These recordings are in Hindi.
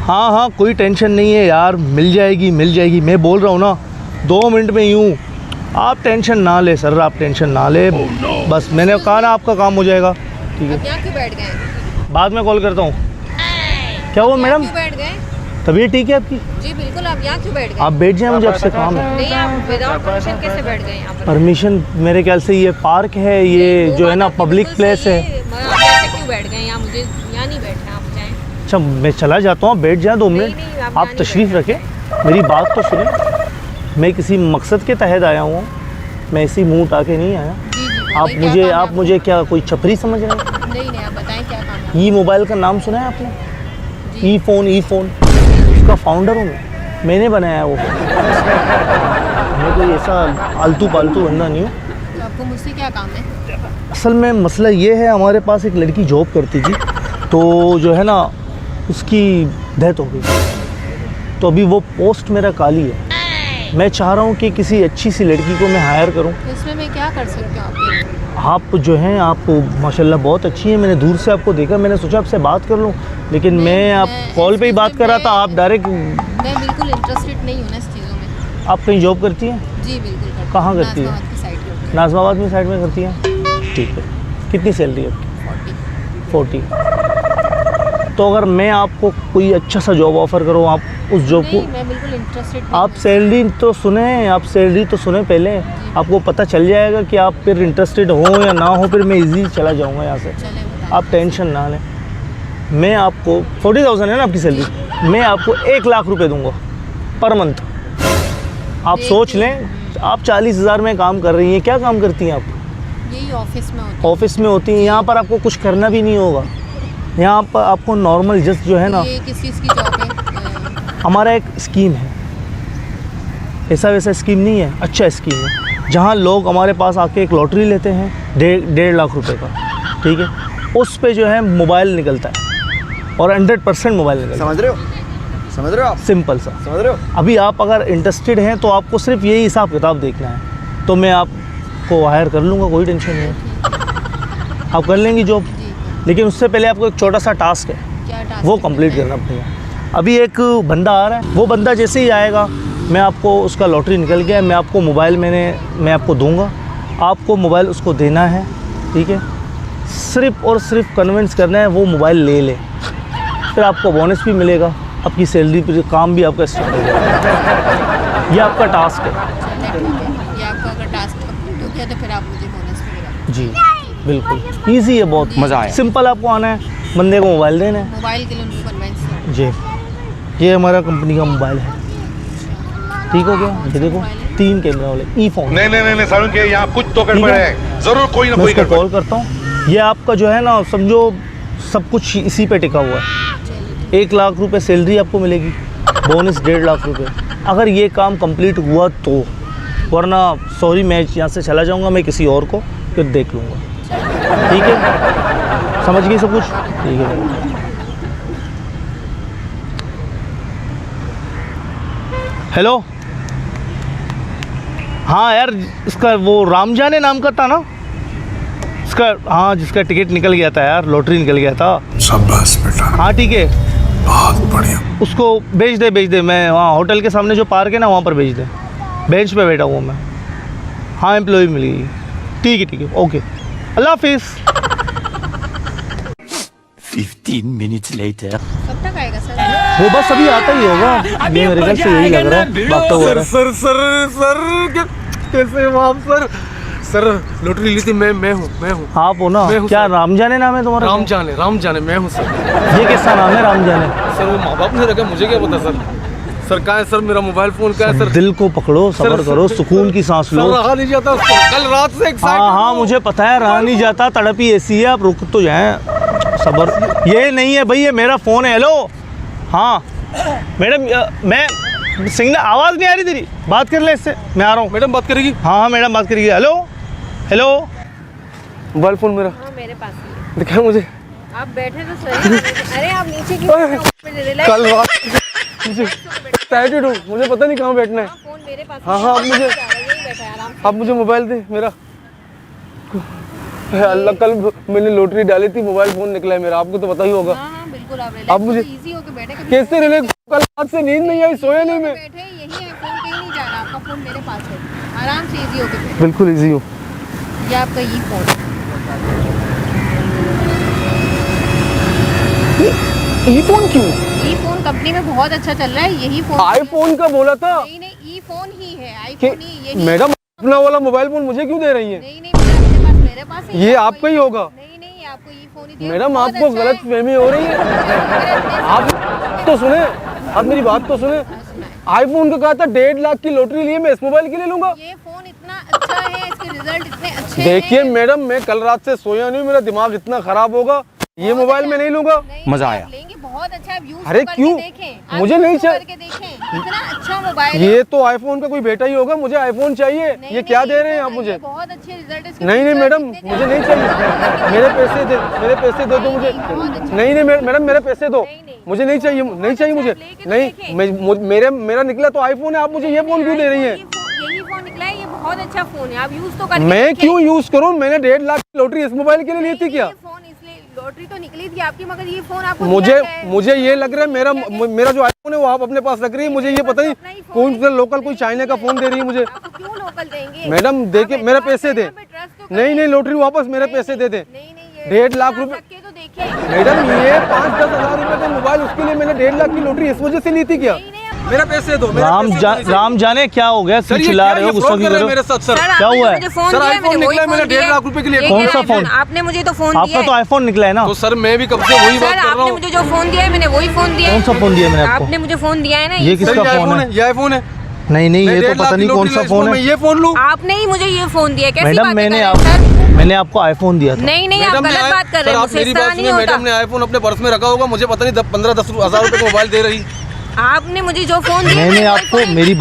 हाँ हाँ कोई टेंशन नहीं है यार, मिल जाएगी मिल जाएगी। मैं बोल रहा हूँ ना 2 मिनट में यूँ। आप टेंशन ना ले सर, आप टेंशन ना ले। बस मैंने कहा ना आपका काम हो जाएगा। ठीक है, यहाँ क्यों बैठ गए? बाद में कॉल करता हूँ। क्या हुआ मैडम? क्यों बैठ गए? तबीयत ठीक है आपकी? जी बिल्कुल। आप यहाँ क्यों बैठ गए? आप बैठ जाएं, मुझे आपसे काम है। नहीं, आप विदाउट परमिशन कैसे बैठ गए यहाँ पर? परमिशन मेरे ख्याल से ये पार्क है, ये जो है ना पब्लिक प्लेस है। आप ऐसे क्यों बैठ गए यहाँ? मुझे यहाँ नहीं बैठना, आप जाएं। अच्छा मैं चला जाता हूँ, बैठ जाए 2 मिनट। नहीं, आप तशरीफ़ रखें, मेरी बात तो सुने। मैं किसी मकसद के तहत आया हूँ, मैं इसी मुँह उठा के नहीं आया। जी, आप मुझे क्या कोई छपरी समझ रहे हैं? नहीं, आप बताएं क्या काम है? ई मोबाइल का नाम सुना है आपने? ई फ़ोन उसका फाउंडर हूँ मैंने बनाया है वो। मैं कोई ऐसा आलतू पालतू बंदा नहीं हूँ। तो आपको मुझसे क्या काम है? असल में मसला ये है, हमारे पास एक लड़की जॉब करती थी, तो जो है ना उसकी डेथ हो गई, तो अभी वो पोस्ट मेरा खाली है। मैं चाह रहा हूँ कि किसी अच्छी सी लड़की को मैं हायर करूँ। इसमें मैं क्या कर सकती हूँ आपके लिए? आप जो हैं आप माशाल्लाह बहुत अच्छी हैं। मैंने दूर से आपको देखा, मैंने सोचा आपसे बात कर लूँ, लेकिन मैं कॉल पे ही बात कर रहा था, आप डायरेक्ट। मैं बिल्कुल इंटरेस्टेड नहीं हूँ ना इस चीज़ों में। आप कहीं जॉब करती हैं? जी बिल्कुल करती हूँ। कहाँ करती है? नाज़िमाबाद की साइड पे। नाज़िमाबाद में साइड में करती हैं? ठीक है। कितनी सैलरी है आपकी? 40। तो अगर मैं आपको कोई अच्छा सा जॉब ऑफ़र करूँ, आप उस जॉब को? मैं बिल्कुल इंटरेस्टेड नहीं आप हूँ। सैलरी तो सुने पहले, आपको पता चल जाएगा कि आप फिर इंटरेस्टेड हो या ना हो, फिर मैं इजी चला जाऊंगा यहाँ से। चले बताएं। आप टेंशन ना लें। मैं आपको 40,000 है ना आपकी सैलरी, मैं आपको 1 लाख रुपए दूंगा पर मंथ। आप सोच लें, आप 40,000 में काम कर रही हैं। क्या काम करती हैं आप? यही ऑफिस में होता है। ऑफिस में होती हैं। यहाँ पर आपको कुछ करना भी नहीं होगा। यहाँ पर आपको नॉर्मल जस्ट जो है ना, ये किस चीज़ की जॉब है? हमारा एक स्कीम है, ऐसा वैसा स्कीम नहीं है, अच्छा स्कीम है, जहाँ लोग हमारे पास आके एक लॉटरी लेते हैं 1.5 लाख रुपए का। ठीक है, उस पे जो है मोबाइल निकलता है और 100% मोबाइल निकलता है। समझ रहे हो आप? सिंपल सा। समझ रहे हो? अभी आप अगर इंटरेस्टेड हैं तो आपको सिर्फ यही हिसाब किताब देखना है, तो मैं आपको हायर कर लूँगा, कोई टेंशन नहीं है। आप कर लेंगी जॉब, लेकिन उससे पहले आपको एक छोटा सा टास्क है, क्या टास्क? वो कंप्लीट करना पड़ेगा। अभी एक बंदा आ रहा है, वो बंदा जैसे ही आएगा, मैं आपको उसका लॉटरी निकल गया है, मैं आपको मोबाइल मैं आपको दूंगा, आपको मोबाइल उसको देना है। ठीक है, सिर्फ़ और सिर्फ कन्विंस करना है वो मोबाइल ले ले, फिर आपको बोनस भी मिलेगा, आपकी सैलरी पर काम भी आपका स्टार्ट हो जाएगा। ये आपका टास्क है। ये आपका अगर टास्क कंप्लीट हो गया तो फिर आप मुझे बोनस मिलेगा। जी बिल्कुल ईजी है, बहुत मज़ा आया। सिंपल। आपको आना है, बंदे को मोबाइल देना है। मोबाइल के लिए उनको कन्वेंस। जी, ये हमारा कंपनी का मोबाइल है। ठीक हो गया? ये देखो 3 कैमरा वाले ई फ़ोन। नहीं सारुण के यहाँ कुछ तो गड़बड़ है, जरूर कोई ना मैं कोई उसको गड़बड़। कॉल करता हूँ। ये आपका जो है ना, समझो सब कुछ इसी पे टिका हुआ है। 1 लाख रुपए सैलरी आपको मिलेगी, बोनस 1.5 लाख रुपए, अगर ये काम कंप्लीट हुआ तो। वरना सॉरी, मैं यहाँ से चला जाऊँगा, मैं किसी और को फिर देख लूँगा। ठीक है, समझ गई सब कुछ? ठीक है। हेलो, हाँ यार, इसका वो राम जाने नाम का था ना इसका, हाँ, जिसका टिकट निकल गया था यार, लॉटरी निकल गया था। शाबाश बेटा, हाँ ठीक है, बहुत बढ़िया। उसको भेज दे। मैं वहाँ होटल के सामने जो पार्क है ना, वहाँ पर भेज दे। बेंच पे बैठा हुआ मैं। हाँ, एम्प्लॉय मिल गई। ठीक है, ओके, अल्लाह हाफिज़। 15 minutes later. कब तक आएगा सर? वो बस अभी आता ही होगा, ये मेरे घर से यही लग रहा है, भागता हुआ रहा है। सर कैसे हो आप? सर लॉटरी ली थी, मैं हूँ। आप हो ना? मैं हूँ क्या सर। राम जाने नाम है तुम्हारा? राम जाने मैं हूँ सर। ये किसका नाम है राम जाने? सर वो माँ बाप ने रखा, मुझे क्या पता सर। सर कहाँ है सर मेरा मोबाइल फ़ोन? कहाँ है सर? दिल को पकड़ो, सब्र करो, सुकून की सांस लो। सर रहा नहीं जाता, कल रात से एक्साइटेड। हाँ, मुझे पता है, रहा नहीं जाता, तड़प ही ऐसी है, आप रुक तो जाएं, सब्र। ये नहीं है भाई, ये मेरा फ़ोन है। हेलो, हाँ मैडम, मैं सिंगल, आवाज़ नहीं आ रही तेरी, बात कर ले इससे, मैं आ रहा हूँ। मैडम बात करेगी? हाँ मैडम बात करेगी। हेलो, मोबाइल फ़ोन मेरा हाँ मेरे पास ही है। दिखाया मुझे। आप बैठे तो सही। अरे आप नीचे क्यों? रिलैक्स। कल रात मुझे एक्साइटेड हूँ, मुझे पता नहीं कहाँ बैठना है। फोन मेरे पास। हाँ, आप मुझे- यही बैठा है आराम से। आप मुझे मोबाइल दे मेरा। अल्लाह, कल मैंने लॉटरी डाली थी, मोबाइल फ़ोन निकला है मेरा, आपको तो पता ही होगा। हाँ बिल्कुल। बिल्कुल आप अब मुझे इजी होके बैठे कभी कैसे रिलैक्स, कल रात से नींद नहीं आई, सोया नहीं मैं। बैठे यही है, फोन कहीं नहीं जाना, आपका फोन मेरे पास है, आराम से इजी होके बैठे। बिल्कुल इजी हो। ये आपका ई फोन, ई फोन क्यों? ई फोन कंपनी में बहुत अच्छा चल रहा है, यही फोन। आईफोन का बोला था नहीं नहीं, ई फोन ही है, आईफोन ही यही। मैडम, अपना वाला मोबाइल फोन मुझे क्यों दे रही है? नहीं नहीं, मेरे पास है, ये आपका ही होगा। नहीं नहीं, आपको ई फोन ही दिया। मैडम, बहुत आपको अच्छा गलत है। फहमी हो रही है। आप तो सुने, आप मेरी बात तो सुने। आईफोन का कहा था 1.5 लाख की लॉटरी लिए, मैं इस मोबाइल के लिए लूंगा। ये फोन इतना अच्छा है, इसके रिजल्ट इतने अच्छे देखिए हैं। मैडम, मैं कल रात से सोया नहीं, मेरा दिमाग इतना खराब होगा, ये मोबाइल मैं नहीं लूंगा। नहीं, मजा आप आया। लेंगे, बहुत अच्छा, आप यूज अरे करके क्यों? देखें, आप मुझे यूज नहीं चाहिए। करके देखें, इतना अच्छा मोबाइल है। ये तो आईफोन का कोई बेटा ही होगा, मुझे आईफोन चाहिए। नहीं, ये क्या नहीं, दे रहे हैं आप ये मुझे? बहुत अच्छे रिजल्ट इसके। नहीं नहीं मैडम, इतने मुझे नहीं ज्यादा चाहिए, मेरे पैसे दे, मेरे पैसे दे दो मुझे। बहुत अच्छा। नहीं नहीं मैडम, मेरे पैसे दो, नहीं, नहीं। मुझे नहीं चाहिए, नहीं चाहिए मुझे। लेके तो नहीं, देखें। मेरा निकला तो आईफोन है, आप मुझे ये फोन क्यों दे रही है? यही फोन निकला है, ये बहुत अच्छा फोन है, आप यूज तो करके मैं देखें। क्यों यूज करूं? मैंने 1.5 लाख की लॉटरी इस मोबाइल के लिए ली थी क्या? ये फोन इसलिए लॉटरी तो निकली थी आपकी, मगर ये फोन आपको मुझे ये लग रहा है मेरा जो आईफोन है वो आप अपने पास रख रही है। मुझे ये पता नहीं कौन सा लोकल, कोई चाइना का फोन दे रही है मुझे। क्यों लोकल देंगे? मैडम देखिए, मेरे पैसे दे। नहीं नहीं, लॉटरी वापस, मेरे पैसे दे दे। नहीं नहीं, 1.5 लाख रुपए। तो देखिए, मैडम, ये 5-10 हजार रुपए का मोबाइल, उसके लिए मैंने 1.5 लाख की लॉटरी इस वजह से ली थी क्या? मेरा पैसे दो। राम जाने क्या हो गया, सर, ये चिल्ला क्या रहे हो, ये गुस्सा फ्रॉड क्यों कर कर रहे हैं रहे मेरे हो? साथ सर? क्या हुआ है? सर, आईफोन निकला है, मैंने 1.5 लाख रुपए के लिए। कौन सा फोन? आपने मुझे तो फोन दिया आपका है। तो आईफोन निकला है ना। तो सर, मैं भी कब से वही बात सर, कर रहा आपने हूँ। मुझे जो फोन दिया है, मैंने वही फोन दिया है। कौन सा फोन दिया मैंने आपको? आपने मुझे फोन दिया है ना, ये किसका फोन है? ये आईफोन है। नहीं नहीं, मैं ये 1.5 तो लाख पता की नहीं कौन लॉटरी सा ला, फोन मैं है। ये फोन लूं? आपने ही मुझे ये फोन दिया है, कैसी मैडम, बातें मैंने कर रहे आप हैं सर? मैंने आपको आईफोन दिया था। नहीं नहीं, आप मैडम, गलत बात कर रहे हैं, आप मुझसे मेरी इस तरह बात नहीं सुनिए। होता। मैडम ने आईफोन अपने पर्स में रखा होगा, मुझे पता नहीं 15-10 हजार रुपए का मोबाइल दे रही। आपने मुझे जो फोन दिया, मैंने वही आपको, फोन- मेरी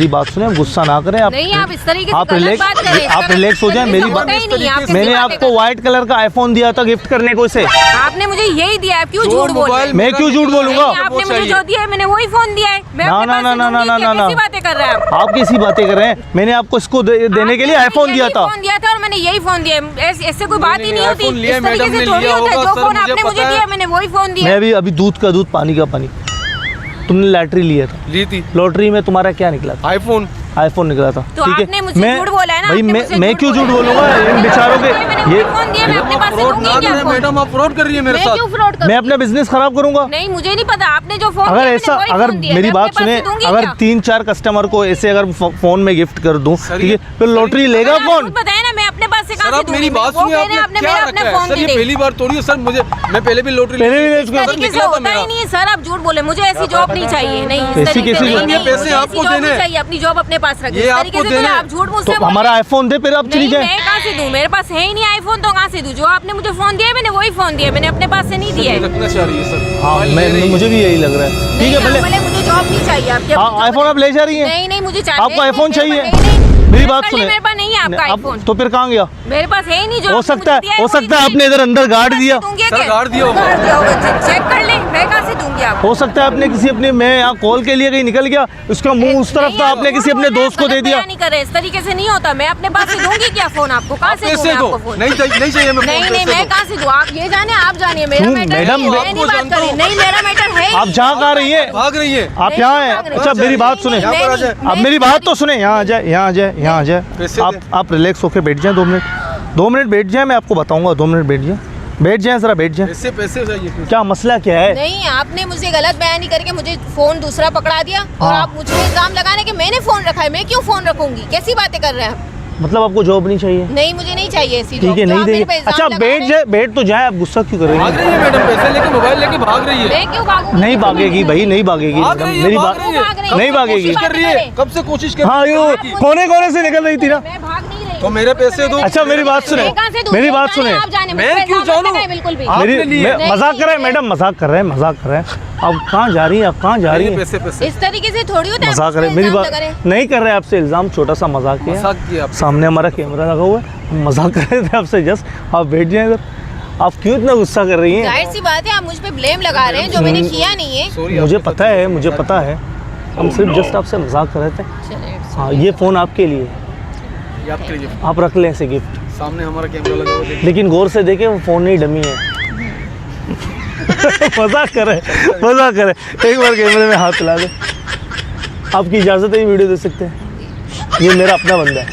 बात सुने, गुस्सा ना करें आप। नहीं, आप इस तरीके से आप गलत रिलैक्स, बात कर रहे हैं। आप रिलैक्स हो जाए। मेरी बात, होता ही नहीं, आप कैसी मैंने बातें आपको कर रहे व्हाइट कलर का आईफोन दिया था गिफ्ट करने को इसे। हैं? आपने मुझे यही दिया है, क्यों झूठ बोल रहे हैं? मैं क्यों झूठ बोलूंगा? नहीं, आपने मुझे जो दिया है, मैंने वही फोन दिया है। मैं ना, अपने ना, पास ना, से ना, दूंगी, ना, क्या ना, कैसी बातें कर रहे हैं आप? आप कैसी बातें कर रहे हैं? मैंने आपको इसको देने के लिए आपने आईफोन मुझे दिया यही था। फोन दिया था और मैंने यही फोन दिया है। ऐसे कोई बात ही नहीं होती। iPhone लिया है, इस तरीके मैडम से ने थोड़ी लिया होता है। होगा, जो सर, फोन मुझे आपने मुझे पता है। दिया, मैंने वही फोन दिया। मैं भी अभी दूध का दूध, पानी का पानी। तुमने लॉटरी लिया था, ली थी लॉटरी में तुम्हारा क्या निकला था? आईफोन। आईफोन निकला था। तो ठीक है, आपने मुझसे झूठ बोला है ना, भाई आपने मुझसे मैं झूठ क्यों झूठ बोला है। बोलूंगा? इन बेचारों के मैंने ये, वही फोन दिया, मैं अपने पास से फ्रॉड दूंगी ना क्या करें फोन? मैडम, आप फ्रॉड कर रही है मेरे मैं साथ। क्यों फ्रॉड मैं करूं? अपना बिजनेस खराब करूंगा? नहीं, मुझे नहीं पता, आपने जो फोन अगर दिया, ऐसा, मैंने वही अगर फोन दिया। मेरी मैं बात अपने पास सुने, से दूंगी अगर क्या? 3-4 कस्टमर को ऐसे अगर फोन में गिफ्ट कर दूं, सर, ठीक है, तो लॉटरी लेगा अगर आप कौन? झूठ बताए ना, मैं अपने पास से सर, कहां से आप मेरी दूंगी? बात वो सुनिए, कह रहे हैं, आपने आपने क्या मेरा अपने रखा है? फोन सर, दे ये दी। पहली बार थोड़ी है सर, मैं पहले भी लॉटरी पहले भी ले इस चुका हूं। तरीके से निकला था होता मेरा। ही नहीं है सर, आप झूठ बोले। मुझे ऐसी जॉब नहीं चाहिए। नहीं, इस ऐसी तरीके कैसी से जॉब? नहीं, ये पैसे मुझे आपको ऐसी जॉब देने नहीं हैं। चाहिए। अपनी जॉब अपने पास रखिए। ये इस आपको तरीके से देने तो हैं। आप झूठ तो मुझसे हमारा आईफोन दे, फिर आप चली नहीं, जाए। मैं कहाँ से दूं? मेरे पास है ही नहीं आईफोन, तो कहाँ से दूं? जो आपने मुझे फोन दिया है, मैंने वही फोन दिया है, मैंने अपने पास से नहीं दिया है। रखना चाह रही है सर। हाँ, मुझे भी यही लग रहा है। ठीक है, भले मुझे जॉब नहीं चाहिए आपके। आईफोन आप ले जा रही हैं? नहीं नहीं, मुझे चाहिए। आपको आईफोन चाहिए? नहीं, मेरी बात सुने, मेरे पास नहीं है आपका आईफोन। तो फिर कहाँ गया? मेरे पास है ही नहीं। जो हो आपने सकता मुझे दिया है, हो सकता है आपने इधर अंदर गाड़ दिया। सर, गाड़ दिया होगा। चेक कर ले, मैं कहाँ से दूंगी आपको? हो सकता है आपने किसी अपने, मैं यहाँ कॉल के लिए कहीं निकल गया, उसका मुंह उस तरफ था, आपने किसी अपने दोस्त को दे दिया। नहीं करे, इस तरीके से नहीं होता। मैं अपने पास से दूंगी क्या फोन आपको? कहाँ से दूं पैसे मैं दो। आपको फोन? नहीं चाहिए मैं नहीं नहीं, मैं कहाँ से दूं? आप ये जाने, आप जानिए। मेरा क्यों? मैटर मैडम, नहीं है, मैं मैं नहीं आपको बात जानता कर रही। हूँ। नहीं, मेरा मैटर है ही आप नहीं। जहाँ कहाँ रही है? भाग रही है। आप यहाँ हैं? अच्छा, मेरी बात सुने, यहाँ पर आ जाए। अब मेरी बात तो सुने, यहाँ आ जाए, यहाँ आ जाए, यहाँ आ जाए। पैसे आप रिलैक्स होकर बैठ जाएं, 2 मिनट बैठ जाएं, मैं आपको बताऊंगा। 2 मिनट बैठ जाएं, जरा बैठ जाएं। पैसे चाहिए। क्या मसला क्या है? नहीं, आपने मुझे गलत बयानी करके मुझे फोन दूसरा पकड़ा दिया और हाँ। आप मुझ पे इल्जाम लगाने के मैंने फोन रखा है। मैं क्यों फोन रखूंगी? कैसी बातें कर रहे हैं आप? मतलब आपको जॉब नहीं चाहिए? नहीं, मुझे नहीं चाहिए ऐसी ठीक है, जॉब। जो नहीं आप मेरे पे देंगे। इल्जाम अच्छा, लगा बैठ रहे जाए, बैठ तो जाए। आप गुस्सा क्यों कर रही भाग हैं? रही है मैडम, पैसे लेके मोबाइल लेके भाग रही है। मैं क्यों भागूंगी? नहीं भागेगी भाई, नहीं भागेगी। भाग रही है, मेरी भाग बात रही है। भाग रही कब है। नहीं भागेगी। कोशिश कर रही है, कब से कोशिश कर हाँ, रही यूँ है। कोने से निकल रही थी ना। मैं भाग नहीं रही। तो मेरे पैसे दो। अच्छा, मेरी बात सुने, मैं कहाँ से दूं? मेरी आप बात जाने, सुने। आप जाने, मुझ मैं पे क्यों इल्जाम मत जानूं? लगाएं बिल्कुल भी। आपने मेरी लिए। मजाक कर रहे हैं मैडम, मजाक कर रहे हैं, मजाक कर रहे हैं। अब कहाँ जा रही हैं? आप कहाँ जा रही हैं? पैसे इस तरीके से थोड़ी होता है। मजाक कर रहे हैं। मेरी बात नहीं कर रहे आपसे इल्जाम, छोटा सा मजाक किया। मजाक किया आपसे। सामने हमारा कैमरा लगा हुआ है, हम मजाक कर रहे थे आपसे। जस्ट आप बैठ जाएं इधर। आप क्यों इतना गुस्सा कर रही हैं? जाहिर सी बात है, आप मुझ पे ब्लेम लगा रहे हैं जो मैंने किया नहीं है। सॉरी, मुझे पता है, मुझे पता है। हम सिर्फ जस्ट आपसे मजाक कर रहे थे। चलिए, हाँ, ये फ़ोन आपके लिए, ये आपके लिए आप रख लें ऐसे गिफ्ट। सामने हमारा कैमरा लगा हुआ है। लेकिन गौर से देखें, वो फ़ोन नहीं, डमी है। मजाक कर रहे एक बार कैमरे में हाथ ला दे। आपकी इजाज़त है ये वीडियो दे सकते हैं? ये मेरा अपना बंदा है,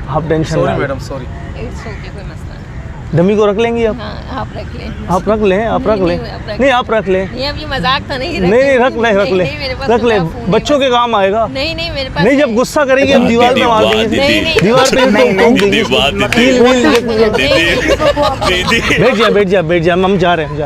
आप टेंशन सॉरी ना लें। Madam sorry. इट्स ओके, कोई मसला नहीं। डमी को रख लेंगी आप? हाँ, आप रख लें। आप रख लें, आप रख लें। नहीं, आप रख नहीं, आप रख लें। नहीं, अब ये मजाक था नहीं। नहीं, रख ले, रख ले, नहीं, मेरे पास रख ले, तो फोन बच्चों के काम आएगा। नहीं, नहीं, मेरे पास नहीं, जब गुस्सा करेंगे अब दीवार पे मार देंगे, नहीं, नहीं। दीवार पे ठोक देंगे। दीवार, कील वील- बैठ जा, हम जा रहे हैं।